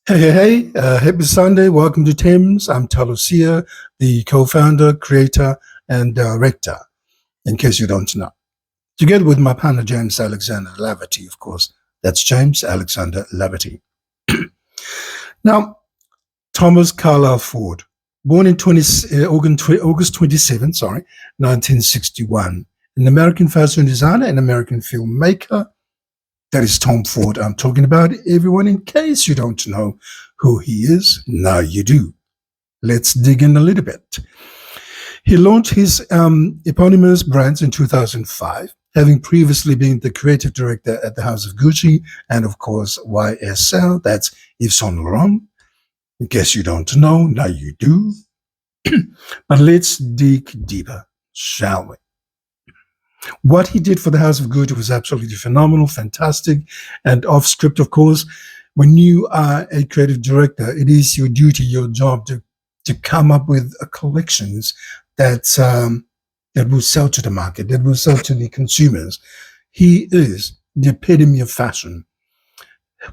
Happy Sunday. Welcome to Thames. I'm Talusia, the co-founder, creator, and director, in case you don't know. Together with my partner, James Alexander Laverty, of course. That's James Alexander Laverty. Now, Thomas Carlyle Ford, born in August 27, 1961, an American fashion designer and American filmmaker. That is Tom Ford I'm talking about, everyone, in case you don't know who he is. Now you do. Let's dig in a little bit. He launched his eponymous brands in 2005, having previously been the creative director at the House of Gucci and, of course, YSL. That's Yves Saint Laurent. In case you don't know, now you do. But let's dig deeper, shall we? What he did for the House of Gucci was absolutely phenomenal, fantastic, and off script, of course. When you are a creative director, it is your duty, your job to come up with collections that will sell to the market, that will sell to the consumers. He is the epitome of fashion.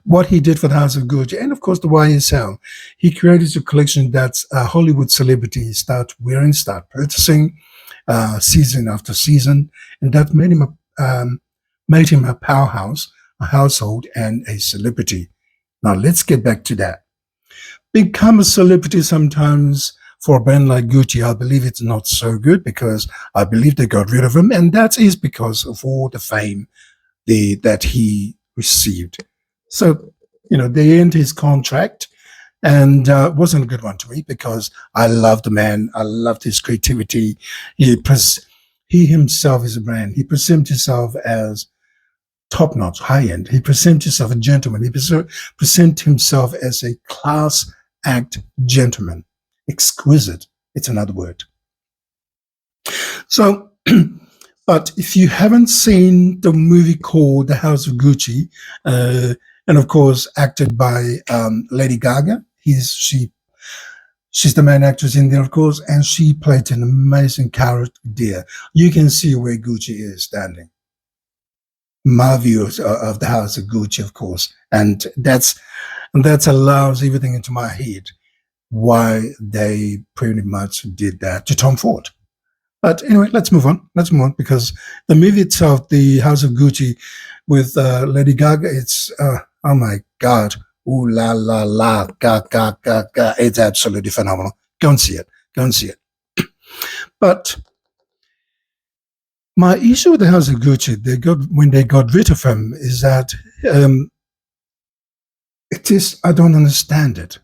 What he did for the House of Gucci and, of course, the YSL, he created a collection that Hollywood celebrities start wearing, start purchasing, season after season, and that made him a powerhouse, a household, and a celebrity. Now let's get back to that. Become a celebrity sometimes for a brand like Gucci, I believe it's not so good, because I believe they got rid of him, and that is because of all the fame that he received. So, they end his contract, and it wasn't a good one to me, because I loved the man. I loved his creativity. He himself is a brand. He presented himself as top-notch, high-end. He presented himself a gentleman. He presented himself as a class act gentleman. Exquisite. It's another word. So, but if you haven't seen the movie called The House of Gucci, and of course acted by Lady Gaga, she's the main actress in there, of course, and she played an amazing character there. You can see where Gucci is standing. My view of the House of Gucci, of course, and that allows everything into my head why they pretty much did that to Tom Ford. But anyway, let's move on. Because the movie itself, The House of Gucci, with Lady Gaga, it's oh my God. Ooh la la la, ga ga ga ga. It's absolutely phenomenal. Go and see it. But my issue with the House of Gucci, when they got rid of him, is that I don't understand it.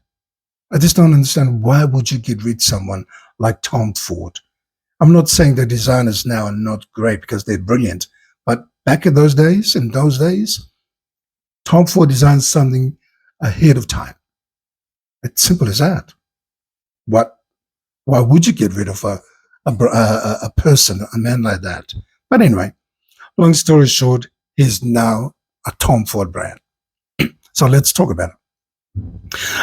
I just don't understand, why would you get rid of someone like Tom Ford? I'm not saying the designers now are not great, because they're brilliant, but back in those days, Tom Ford designed something ahead of time. It's simple as that. Why would you get rid of a person, a man like that? But anyway, long story short, he's now a Tom Ford brand. So let's talk about it.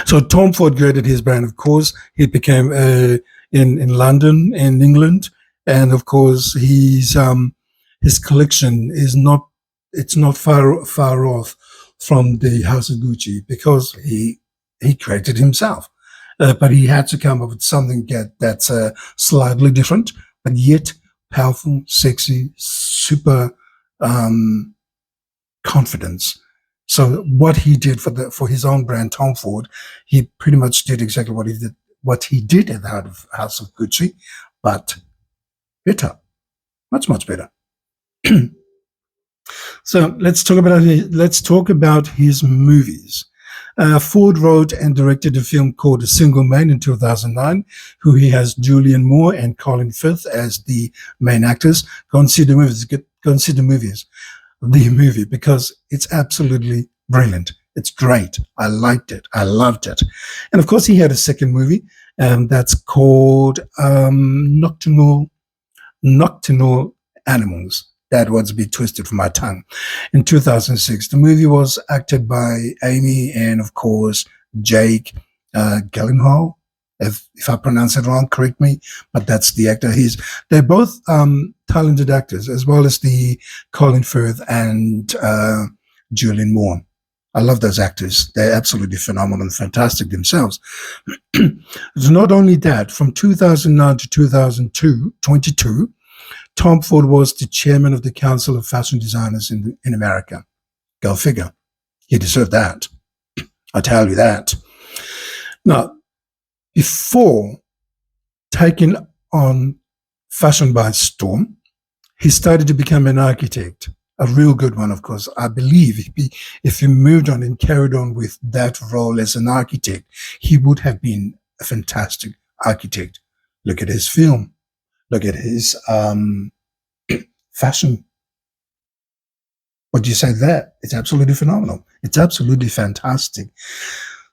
So Tom Ford created his brand, of course. He became in London, in England, and of course his collection is not far off from the House of Gucci, because he created himself, but he had to come up with something that's slightly different, but yet powerful, sexy, super confidence. So what he did for his own brand, Tom Ford, he pretty much did exactly what he did at the House of Gucci, but better, much better. So let's talk about his movies. Ford wrote and directed a film called A Single Man in 2009, who he has Julianne Moore and Colin Firth as the main actors. Go and see the movies. The movie, because it's absolutely brilliant. It's great. I liked it. I loved it. And of course, he had a second movie that's called Nocturnal Animals. That was a bit twisted from my tongue. In 2006, the movie was acted by Amy and, of course, Jake Gyllenhaal. If I pronounce it wrong, correct me, but that's the actor. They're both talented actors, as well as the Colin Firth and Julianne Moore. I love those actors. They're absolutely phenomenal and fantastic themselves. It's not only that, from 2009 to 2022, Tom Ford was the chairman of the Council of Fashion Designers in America. Go figure. He deserved that. I tell you that. Now, before taking on fashion by storm, he started to become an architect, a real good one, of course. I believe if he moved on and carried on with that role as an architect, he would have been a fantastic architect. Look at his film. Look at his fashion. What do you say there? It's absolutely phenomenal. It's absolutely fantastic.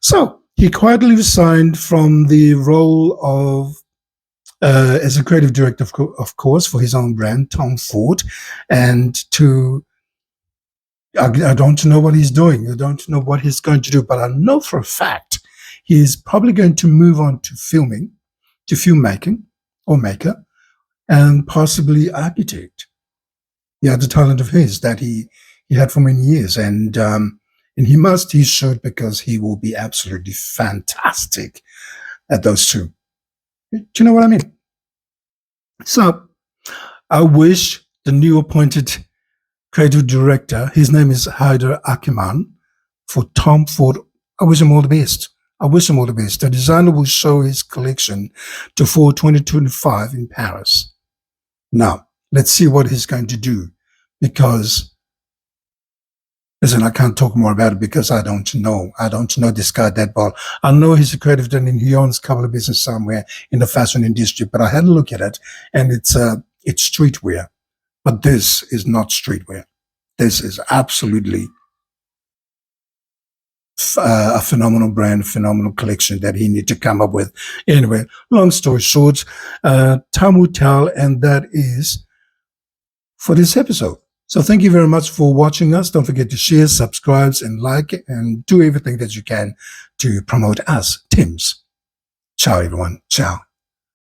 So he quietly resigned from the role of as a creative director, of course, for his own brand, Tom Ford, and I don't know what he's doing. I don't know what he's going to do, but I know for a fact he's probably going to move on to filmmaking or maker, and possibly architect. He had the talent of his that he had for many years, and he should, because he will be absolutely fantastic at those two. Do you know what I mean? So I wish the new appointed creative director, his name is Haider Ackermann, for Tom Ford, I wish him all the best. I wish him all the best. The designer will show his collection to Fall 2025 in Paris. Now, let's see what he's going to do, because, listen, I can't talk more about it because I don't know. I don't know this guy that well. I know he's a creative and he owns a couple of businesses somewhere in the fashion industry, but I had a look at it, and it's streetwear. But this is not streetwear. This is absolutely a phenomenal brand, phenomenal collection that he needs to come up with. Anyway, long story short, time will tell, and that is for this episode. So thank you very much for watching us. Don't forget to share, subscribe, and like, and do everything that you can to promote us, Tims. Ciao, everyone. Ciao.